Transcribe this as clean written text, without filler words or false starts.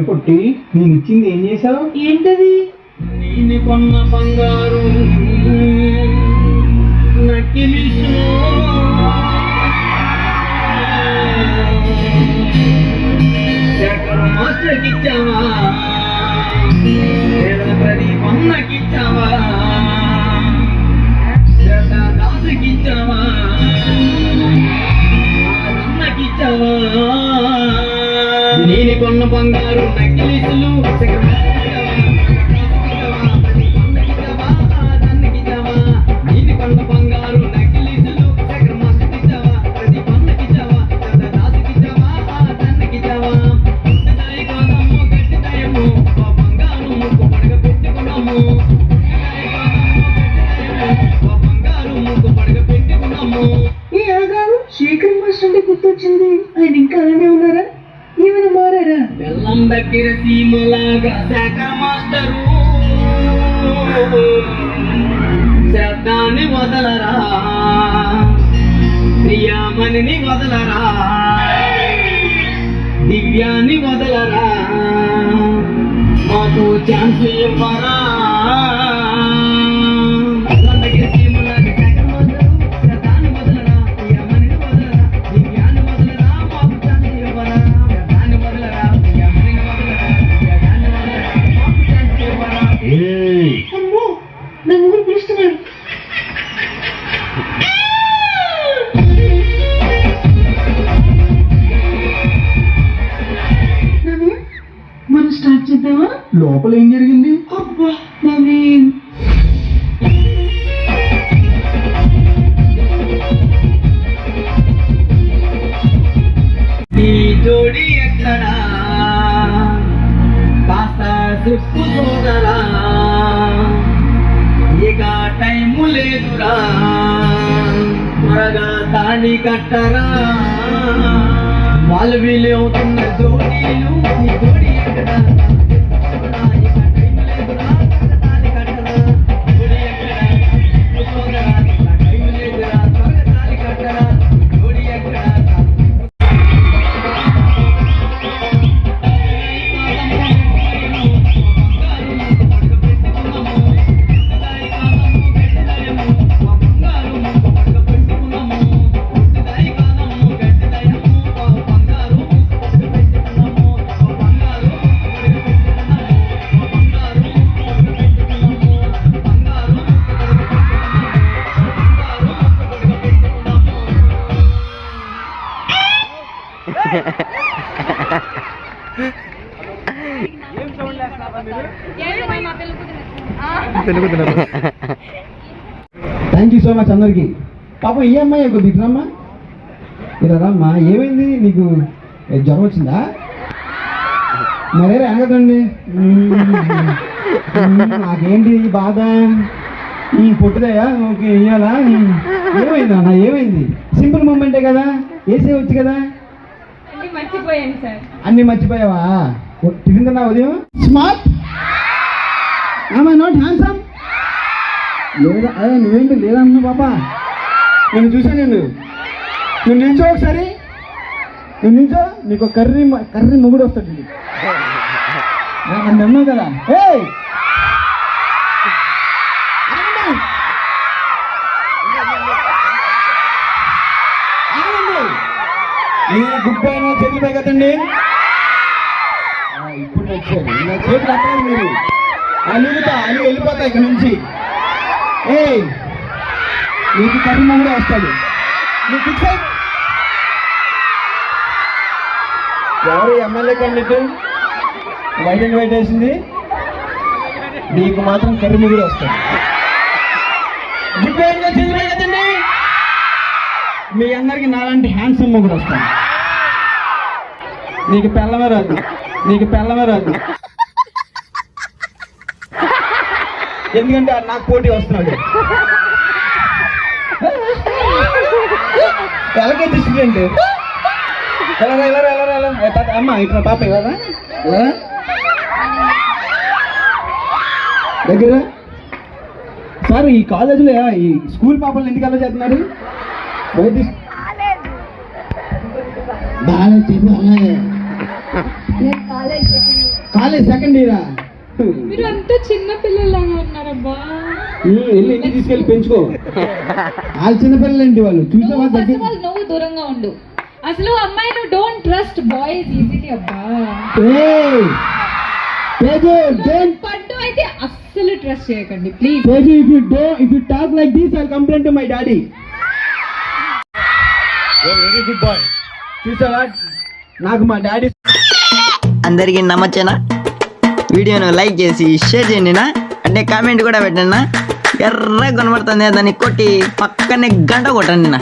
పొట్టి నేను ఇచ్చింది ఏం చేసావు? ఏంటది? నేను కొన్న బంగారు నకిలీసు మాస్టర్కి ఇచ్చావా? ప్రదీపం నాకు ఇచ్చావా? దాసుకి ఇచ్చావా? అన్నకిచ్చావా? నేను కొన్న బంగారు నకిలీసులు శేఖర్ మాస్టర్ అంటే గుర్తొచ్చింది. ఆయన ఇంకా అలానే ఉన్నారా? ఏమైనా మారారా? బెల్లం దగ్గర సీమలాగా శేఖర్ మాస్టరు శబ్దాన్ని వదలరా, ప్రియామణిని వదలరా, దివ్యాన్ని వదలరా, మాకు ఛాన్స్ ఇవ్వరా. నా ముగ్గురు పిలుస్తున్నాడు. మనం స్టార్ట్ చేద్దామా? లోపల ఏం జరిగింది? అబ్బా నవీన్, నీ జోడి ఎక్కడా కాస్త సుక్కు చూడరా, ఇక టైము లేదురా, త్వరగా తాళి కట్టరా. వాళ్ళు వీళ్ళు అవుతున్న జోడీలు నీ జోడి ఎక్కడా థ్యాంక్ యూ సో మచ్ అందరికి. పాపం ఈ అమ్మాయి కొద్ది ఇట్రమ్మా, ఇలా రమ్మా. ఏమైంది నీకు? జ్వరం వచ్చిందా? మరేరా అనగదండి. నాకేంటి బాధ? పొట్టుదయా? ఓకే ఇయ్యాలా? ఏమైంది అన్న? ఏమైంది? సింపుల్ మూమెంటే కదా, వేసేయచ్చు కదా. మర్చిపోయాను సార్. అన్ని మర్చిపోయావా? టిఫిన్ తిన్నా ఉదయం? స్మార్ట్ నాట్ హ్యాండ్సమ్ లేదా? నువ్వేంటి లేదన్నా పాపా, నేను చూసాను. నువ్వు నిల్చో ఒకసారి, నువ్వు నిల్చో. నీకు కర్రీ మొగుడు వస్తాడు. నన్ను అన్నావు కదా. మీరు గుడ్ బై చేతులు పై కదండి. ఇప్పుడు వచ్చారు ఇలా చేతులు అట్టారు మీరు. అలుగుతా అలు వెళ్ళిపోతా ఇక్కడ నుంచి. నీకు కర్మ కూడా వస్తాడు. నీకు ఫిక్స్ అయి ఎవరు MLA candidate white and white వేసింది? నీకు మాత్రం కర్మ కూడా వస్తాడు. గుడ్ బై చేతులు పై కదండి. మీ అందరికి నాలాంటి హ్యాండ్సమ్ కూడా వస్తాను. నీకు పెళ్ళమే రాదు, నీకు పెళ్ళమే రాదు. ఎందుకంటే నాకు పోటీ వస్తున్నాడు. ఎలాగైతే స్టూడెంట్ ఎలా అమ్మ ఇట్లా పాప కదా దగ్గర. సార్ ఈ కాలేజీలో ఈ స్కూల్ పాపలు ఎందుకు అలా చేస్తున్నారు? బాగా చెప్పి అలాగే కాలేజ్ సెకండ్ ఇయరా మీరు అంతా చిన్న పిల్లలాగా ఉన్నారబ్బా. వెళ్ళి ఇంటికి తీసుకెళ్ళి పెంచుకో. వాళ్ళు చిన్నపిల్లలు ఏంటి వాళ్ళు చూసావా దగ్గర నువ్వు దూరంగా ఉండు. అసలు అమ్మాయి నువ్వు డోంట్ ట్రస్ట్ బాయ్స్ ఈజీలీ అబ్బా. పట్టు అయితే అస్సలు ట్రస్ట్ చేయకండి please. if you talk like this I'll complain to my daddy. Very good boy. చూసావా నాకు మా డాడీ. అందరికీ నమ్మచ్చేనా? వీడియోను లైక్ చేసి షేర్ చేయండి నా, అంటే కామెంట్ కూడా పెట్టండి నా. ఎర్ర కనబడుతుంది దాన్ని కొట్టి పక్కనే గంట కొట్టండి నా.